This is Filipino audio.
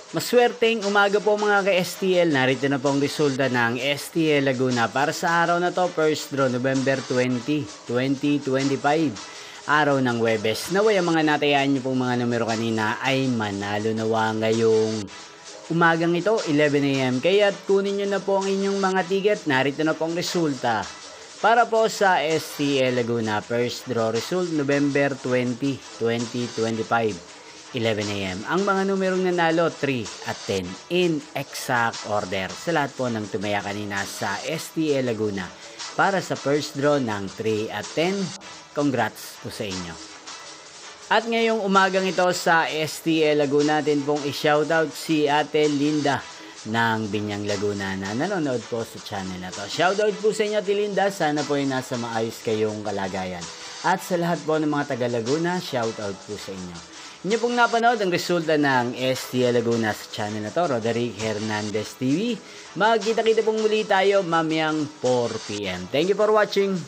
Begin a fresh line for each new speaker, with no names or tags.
Maswerteng umaga po mga ka-STL. Narito na po ang resulta ng STL Laguna para sa araw na to, first draw November 20, 2025. Araw ng Webes. Naway ang mga natayaan nyo pong mga numero kanina ay manalo nawa ngayong umagang ito, 11 AM. Kaya kunin nyo na po ang inyong mga ticket. Narito na po ang resulta. Para po sa STL Laguna, first draw result November 20, 2025. 11 AM. Ang mga numerong nanalo 3 at 10 in exact order sa lahat po ng tumaya kanina sa STL Laguna para sa first draw ng 3 at 10. Congrats po sa inyo. At ngayong umagang ito sa STL Laguna natin pong i-shoutout si Ate Linda ng Binyang Laguna na nanonood po sa channel na to. Shoutout po sa inyo Ate Linda, sana po ay nasa maayos kayong kalagayan. At sa lahat po ng mga taga Laguna, shoutout po sa inyo. Inyo pong napanood ang resulta ng STL Laguna sa channel na to, Roderick Hernandez TV. Magkita-kita pong muli tayo mamayang 4 PM. Thank you for watching.